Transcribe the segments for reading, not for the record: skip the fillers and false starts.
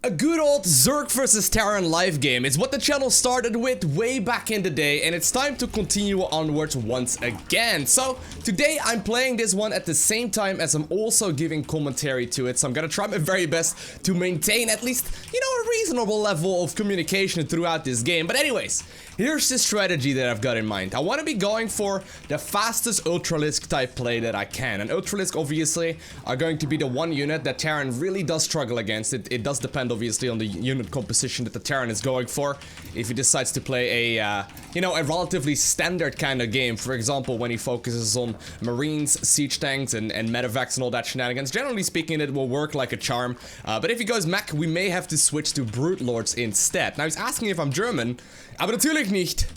A good old Zerg versus Terran live game is what the channel started with way back in the day, and it's time to continue onwards once again. So today I'm playing this one at the same time as I'm also giving commentary to it, so I'm gonna try my very best to maintain at least, you know, a reasonable level of communication throughout this game. But anyways, here's the strategy that I've got in mind. I want to be going for the fastest Ultralisk type play that I can, and Ultralisk obviously are going to be the one unit that Terran really does struggle against. It does depend obviously on the unit composition that the Terran is going for. If he decides to play a, you know, a relatively standard kind of game, for example, when he focuses on Marines, siege tanks, and medevacs and all that shenanigans, generally speaking, it will work like a charm. But if he goes mech, we may have to switch to Brute Lords instead. Now, he's asking if I'm German. Aber natürlich nicht.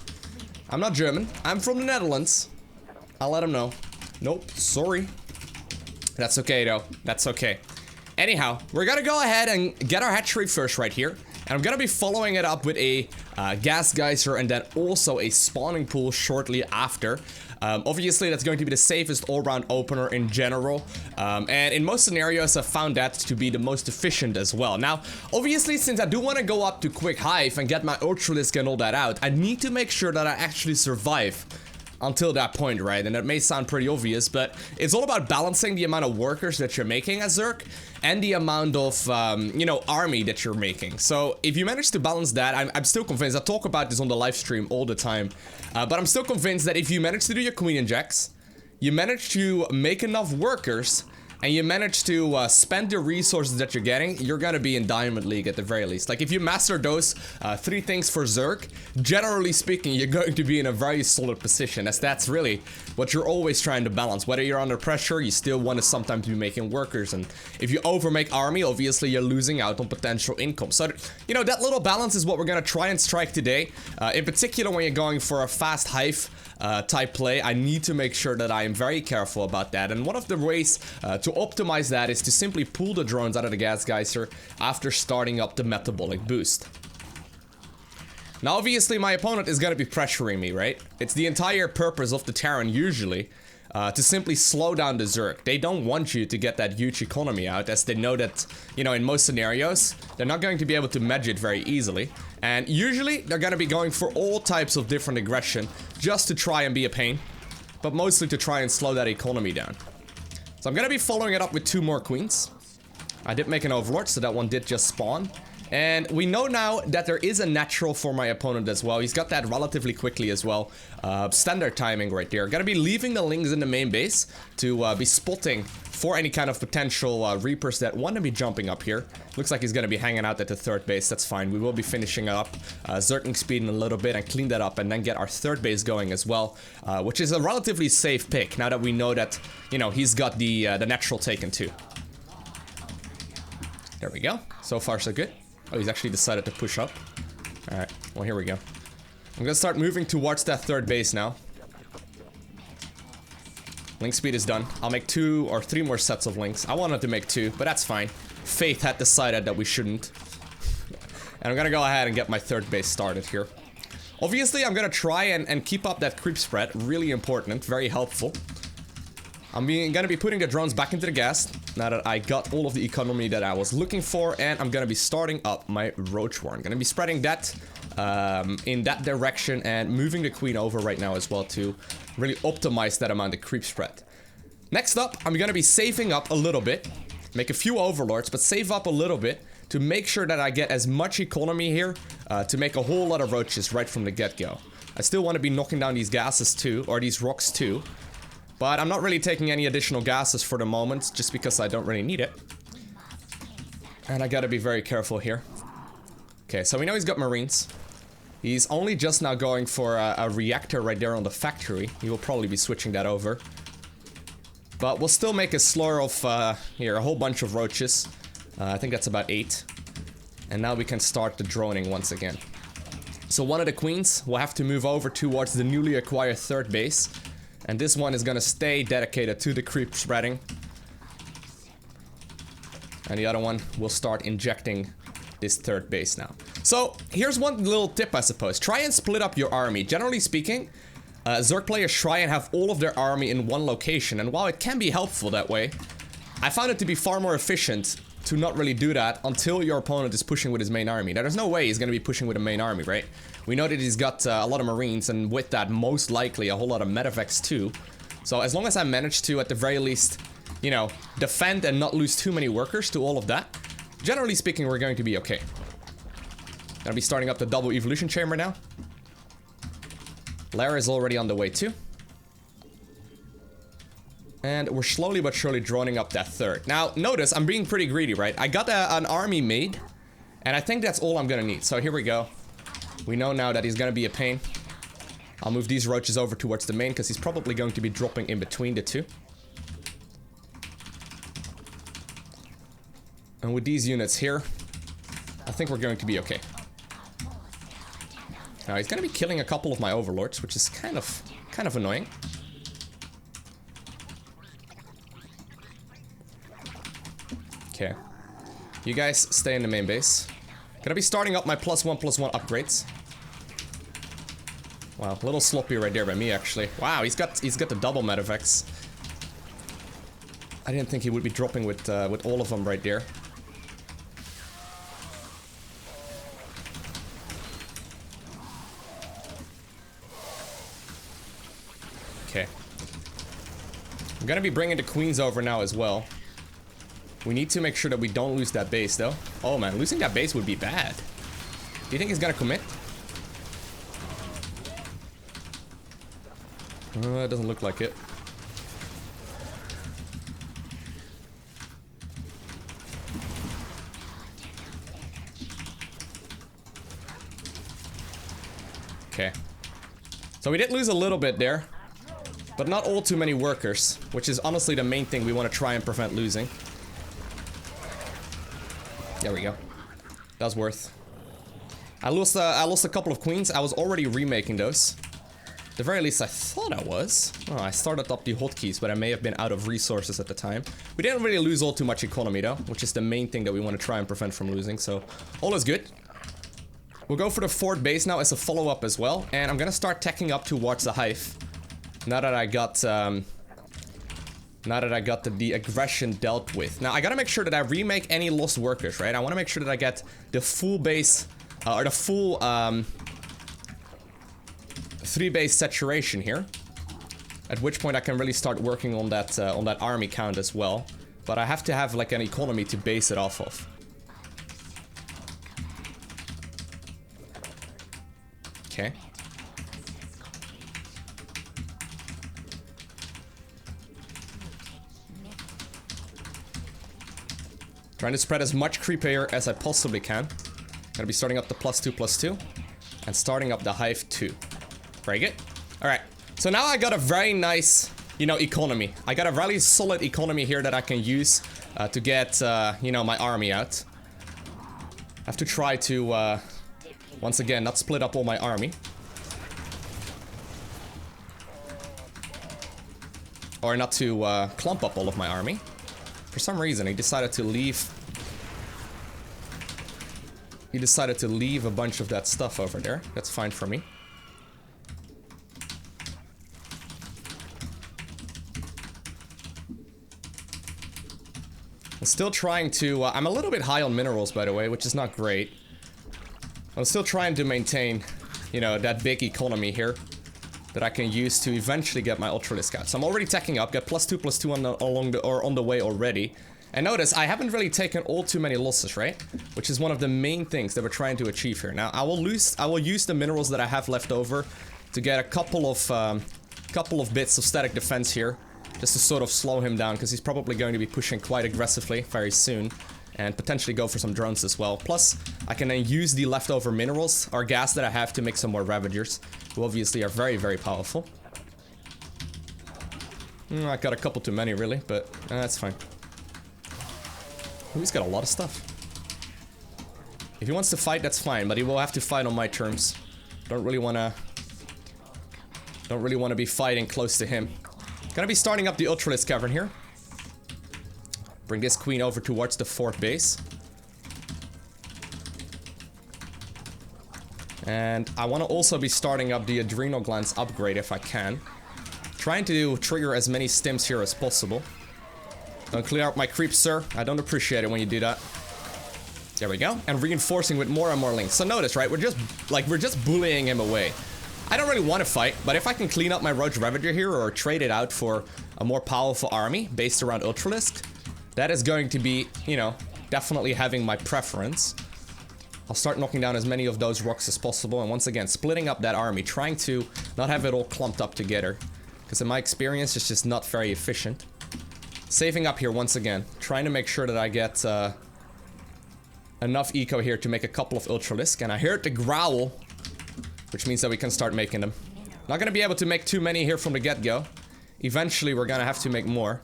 I'm not German. I'm from the Netherlands. I'll let him know. Nope, sorry. That's okay, though. That's okay. Anyhow, we're gonna go ahead and get our hatchery first right here. And I'm gonna be following it up with a gas geyser and then also a spawning pool shortly after. Obviously, that's going to be the safest all-round opener in general. And in most scenarios, I've found that to be the most efficient as well. Now, obviously, since I do want to go up to quick Hive and get my Ultralisk and all that out, I need to make sure that I actually survive until that point, right? And that may sound pretty obvious, but it's all about balancing the amount of workers that you're making as Zerg and the amount of, you know, army that you're making. So if you manage to balance that, I'm still convinced, I talk about this on the live stream all the time, but I'm still convinced that if you manage to do your queen injects, you manage to make enough workers, and you manage to spend the resources that you're getting, you're gonna be in Diamond League at the very least. Like, if you master those three things for Zerg, generally speaking, you're going to be in a very solid position, as that's really what you're always trying to balance. Whether you're under pressure, you still want to sometimes be making workers, and if you overmake army, obviously you're losing out on potential income. So, you know, that little balance is what we're gonna try and strike today. In particular, when you're going for a fast Hive type play, I need to make sure that I am very careful about that. And one of the ways to optimize that is to simply pull the drones out of the gas geyser after starting up the metabolic boost. Now, obviously, my opponent is going to be pressuring me, right? It's the entire purpose of the Terran usually to simply slow down the Zerg. They don't want you to get that huge economy out, as they know that, you know, in most scenarios, they're not going to be able to match it very easily. And usually, they're going to be going for all types of different aggression just to try and be a pain, but mostly to try and slow that economy down. So I'm going to be following it up with 2 more queens. I did make an overlord, so that one did just spawn. And we know now that there is a natural for my opponent as well. He's got that relatively quickly as well. Standard timing right there. Gonna be leaving the Lings in the main base to be spotting for any kind of potential Reapers that want to be jumping up here. Looks like he's gonna be hanging out at the 3rd base. That's fine. We will be finishing up Zerging speed in a little bit and clean that up and then get our 3rd base going as well, which is a relatively safe pick now that we know that, you know, he's got the natural taken too. There we go. So far so good. Oh, he's actually decided to push up. Alright, well, here we go. I'm gonna start moving towards that 3rd base now. Link speed is done. I'll make 2 or 3 more sets of links. I wanted to make 2, but that's fine. Fate had decided that we shouldn't. And I'm gonna go ahead and get my 3rd base started here. Obviously, I'm gonna try and keep up that creep spread. Really important, very helpful. I'm gonna be putting the drones back into the gas now that I got all of the economy that I was looking for, and I'm gonna be starting up my Roach Warren. Gonna be spreading that in that direction and moving the queen over right now as well to really optimize that amount of creep spread. Next up, I'm gonna be saving up a little bit, make a few overlords, but save up a little bit to make sure that I get as much economy here to make a whole lot of roaches right from the get-go. I still want to be knocking down these gases too, or these rocks too. But I'm not really taking any additional gases for the moment, just because I don't really need it. And I gotta be very careful here. Okay, so we know he's got Marines. He's only just now going for a reactor right there on the factory. He will probably be switching that over. But we'll still make a slur of, here, a whole bunch of roaches. I think that's about 8. And now we can start the droning once again. So one of the queens will have to move over towards the newly acquired 3rd base. And this one is gonna stay dedicated to the creep spreading. And the other one will start injecting this 3rd base now. So, here's one little tip, I suppose. Try and split up your army. Generally speaking, Zerg players try and have all of their army in one location. And while it can be helpful that way, I found it to be far more efficient to not really do that until your opponent is pushing with his main army. Now, there's no way he's going to be pushing with a main army, right? We know that he's got a lot of Marines, and with that, most likely a whole lot of medevacs too. So as long as I manage to, at the very least, you know, defend and not lose too many workers to all of that, generally speaking, we're going to be okay. Gonna be starting up the double evolution chamber now. Lara is already on the way too. And we're slowly but surely droning up that third. Now, notice, I'm being pretty greedy, right? I got an army made, and I think that's all I'm gonna need. So here we go. We know now that he's gonna be a pain. I'll move these roaches over towards the main, because he's probably going to be dropping in between the two. And with these units here, I think we're going to be okay. Now, he's gonna be killing a couple of my overlords, which is kind of annoying. Okay. You guys stay in the main base. Gonna be starting up my +1/+1 upgrades. Wow, a little sloppy right there by me, actually. Wow, he's got the double medevacs. I didn't think he would be dropping with all of them right there. Okay. I'm gonna be bringing the queens over now as well. We need to make sure that we don't lose that base, though. Oh man, losing that base would be bad. Do you think he's gonna commit? It doesn't look like it. Okay. So we did lose a little bit there, but not all too many workers, which is honestly the main thing we want to try and prevent losing. There we go. That was worth. I lost a couple of queens. I was already remaking those. At the very least, I thought I was. Oh, I started up the hotkeys, but I may have been out of resources at the time. We didn't really lose all too much economy, though, which is the main thing that we want to try and prevent from losing, so all is good. We'll go for the fourth base now as a follow-up as well, and I'm gonna start teching up towards the Hive. Now that I got the aggression dealt with. Now, I gotta make sure that I remake any lost workers, right? I wanna make sure that I get the full base, or the full, 3-base saturation here. At which point I can really start working on that army count as well. But I have to have, like, an economy to base it off of. Okay. Trying to spread as much creep here as I possibly can. Gonna be starting up the +2/+2 and starting up the Hive 2. Very good. Alright, so now I got a very nice, you know, economy. I got a really solid economy here that I can use to get, you know, my army out. I have to try to, once again, not split up all my army. Or not to clump up all of my army. For some reason, he decided to leave... He decided to leave a bunch of that stuff over there. That's fine for me. I'm still trying to... I'm a little bit high on minerals, by the way, which is not great. I'm still trying to maintain, you know, that big economy here that I can use to eventually get my Ultralisk out. So I'm already teching up, got +2/+2 on the way already. And notice, I haven't really taken all too many losses, right? Which is one of the main things that we're trying to achieve here. Now, I will use the minerals that I have left over to get a couple of bits of static defense here, just to sort of slow him down, because he's probably going to be pushing quite aggressively very soon. And potentially go for some drones as well. Plus, I can then use the leftover minerals or gas that I have to make some more Ravagers, who obviously are very, very powerful. I got a couple too many, really, but that's fine. Ooh, he's got a lot of stuff. If he wants to fight, that's fine, but he will have to fight on my terms. Don't really wanna be fighting close to him. Gonna be starting up the Ultralisk cavern here. Bring this queen over towards the fourth base. And I want to also be starting up the adrenal glands upgrade if I can. Trying to trigger as many stims here as possible. Don't clear out my creeps, sir. I don't appreciate it when you do that. There we go. And reinforcing with more and more links. So notice, right? We're just bullying him away. I don't really want to fight, but if I can clean up my Roach Ravager here or trade it out for a more powerful army based around Ultralisk, that is going to be, you know, definitely having my preference. I'll start knocking down as many of those rocks as possible, and once again, splitting up that army, trying to not have it all clumped up together. Because in my experience, it's just not very efficient. Saving up here once again, trying to make sure that I get enough eco here to make a couple of Ultralisk, and I heard the growl, which means that we can start making them. Not gonna be able to make too many here from the get-go. Eventually, we're gonna have to make more.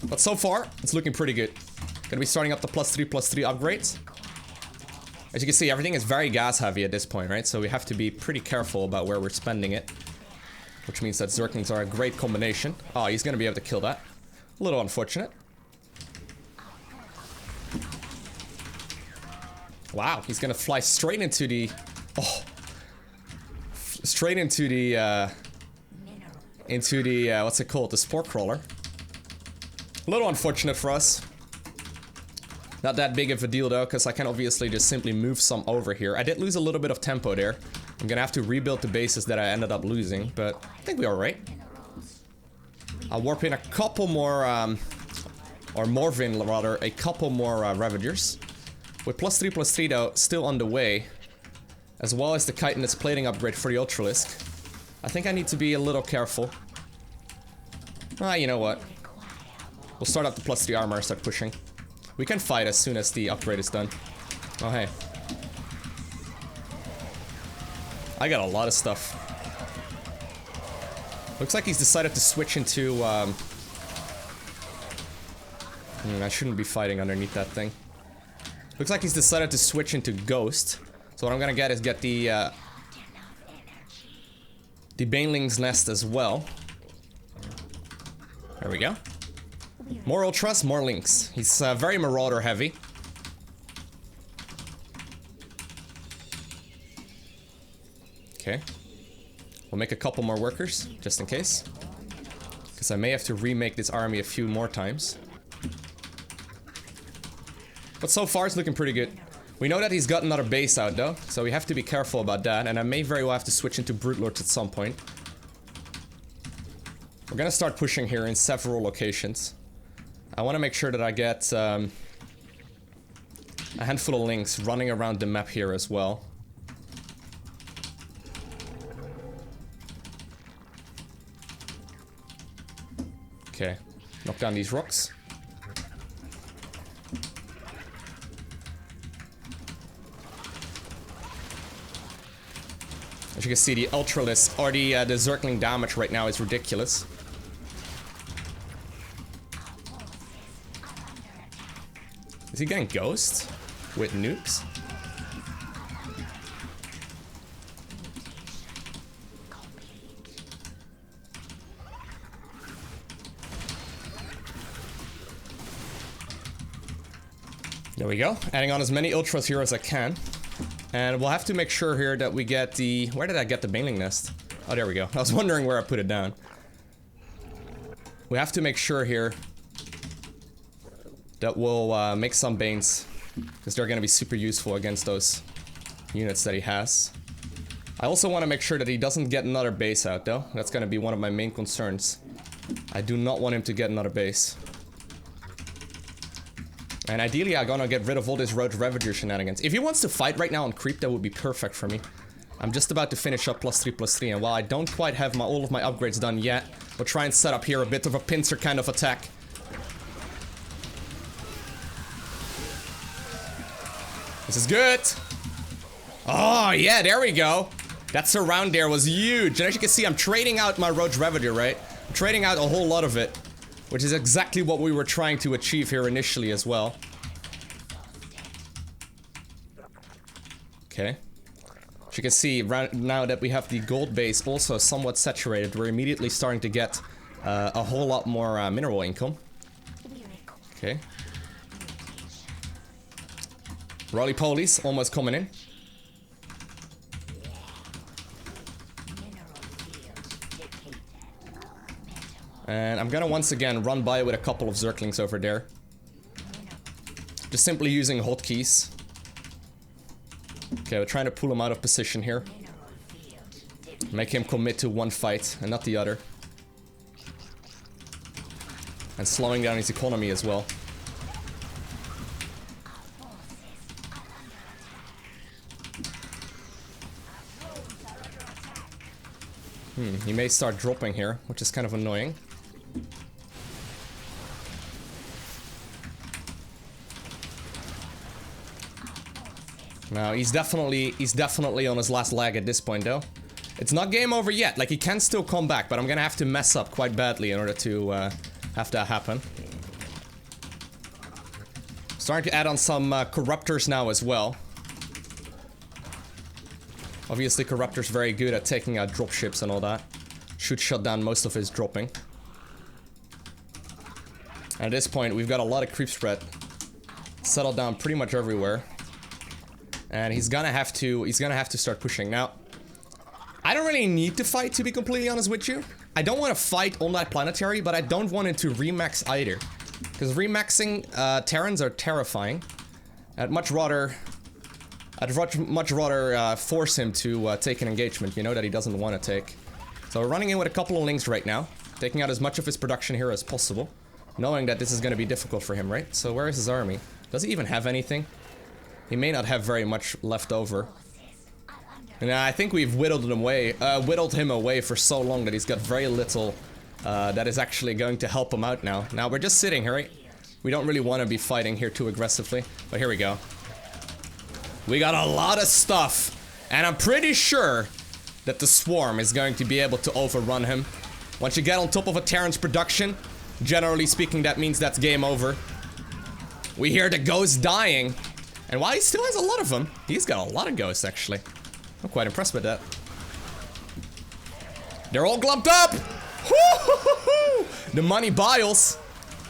But so far, it's looking pretty good. Gonna be starting up the +3/+3 upgrades. As you can see, everything is very gas heavy at this point, right? So we have to be pretty careful about where we're spending it. Which means that Zerglings are a great combination. Oh, he's gonna be able to kill that. A little unfortunate. Wow, he's gonna fly straight into the... Oh. Straight into the, what's it called? The Spore Crawler. A little unfortunate for us. Not that big of a deal though, because I can obviously just simply move some over here. I did lose a little bit of tempo there. I'm gonna have to rebuild the bases that I ended up losing, but I think we're alright. I'll warp in a couple more, or Morvin rather, a couple more Ravagers. With +3/+3 though, still on the way, as well as the chitinous plating upgrade for the Ultralisk. I think I need to be a little careful. Ah, you know what? We'll start up the +3 armor and start pushing. We can fight as soon as the upgrade is done. Oh, hey. I got a lot of stuff. Looks like he's decided to switch into, I shouldn't be fighting underneath that thing. Looks like he's decided to switch into Ghost. So what I'm gonna get is the Baneling's Nest as well. There we go. More Ultras, more Links. He's very Marauder heavy. Okay. We'll make a couple more workers, just in case. Because I may have to remake this army a few more times. But so far it's looking pretty good. We know that he's got another base out though, so we have to be careful about that, and I may very well have to switch into Brute Lords at some point. We're gonna start pushing here in several locations. I want to make sure that I get a handful of links running around the map here as well. Okay, knock down these rocks. As you can see, the Ultralisk, or the Zergling damage right now is ridiculous. Is he getting Ghost with nukes? There we go. Adding on as many Ultras here as I can. And we'll have to make sure here that we get the... Where did I get the Baneling Nest? Oh, there we go. I was wondering where I put it down. We have to make sure here that we'll make some Banes, because they're gonna be super useful against those units that he has. I also want to make sure that he doesn't get another base out though. That's gonna be one of my main concerns. I do not want him to get another base. And ideally I'm gonna get rid of all this Roach Ravager shenanigans. If he wants to fight right now on creep, that would be perfect for me. I'm just about to finish up +3/+3, and while I don't quite have all of my upgrades done yet, we'll try and set up here a bit of a pincer kind of attack. This is good. Oh, yeah, there we go. That surround there was huge. And as you can see, I'm trading out my Roach Ravager, right? I'm trading out a whole lot of it, which is exactly what we were trying to achieve here initially as well. Okay. As you can see, now that we have the gold base also somewhat saturated, we're immediately starting to get a whole lot more mineral income. Okay. Roly-polies almost coming in. And I'm gonna once again run by with a couple of Zerglings over there. Just simply using hotkeys. Okay, we're trying to pull him out of position here. Make him commit to one fight and not the other. And slowing down his economy as well. He may start dropping here, which is kind of annoying. No, he's definitely on his last leg at this point though. It's not game over yet, like he can still come back, but I'm gonna have to mess up quite badly in order to have that happen. Starting to add on some corruptors now as well. Obviously Corruptor's very good at taking out dropships and all that. Should shut down most of his dropping. And at this point we've got a lot of creep spread settled down pretty much everywhere. And he's gonna have to start pushing. Now, I don't really need to fight, to be completely honest with you. I don't want to fight on that planetary, but I don't want him to remax either. Because remaxing Terrans are terrifying. I'd much rather force him to take an engagement, you know, that he doesn't want to take. So we're running in with a couple of links right now, taking out as much of his production here as possible, knowing that this is going to be difficult for him, right? So where is his army? Does he even have anything? He may not have very much left over. And I think we've whittled him away for so long that he's got very little that is actually going to help him out now. Now we're just sitting here, right? We don't really want to be fighting here too aggressively, but here we go. We got a lot of stuff, and I'm pretty sure that the swarm is going to be able to overrun him. Once you get on top of a Terran's production, generally speaking, that means that's game over. We hear the ghosts dying. And while he still has a lot of them, he's got a lot of ghosts, actually. I'm quite impressed with that. They're all glumped up! The money biles.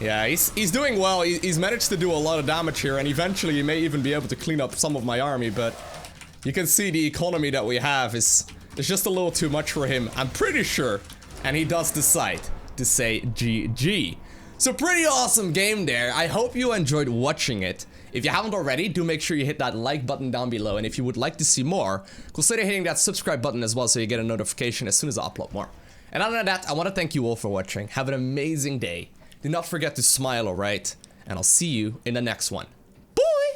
Yeah, he's doing well. He's managed to do a lot of damage here, and eventually he may even be able to clean up some of my army, but you can see the economy that we have is just a little too much for him, I'm pretty sure. And he does decide to say GG. So pretty awesome game there. I hope you enjoyed watching it. If you haven't already, do make sure you hit that like button down below, and if you would like to see more, consider hitting that subscribe button as well so you get a notification as soon as I upload more. And other than that, I want to thank you all for watching. Have an amazing day. Do not forget to smile, alright? And I'll see you in the next one.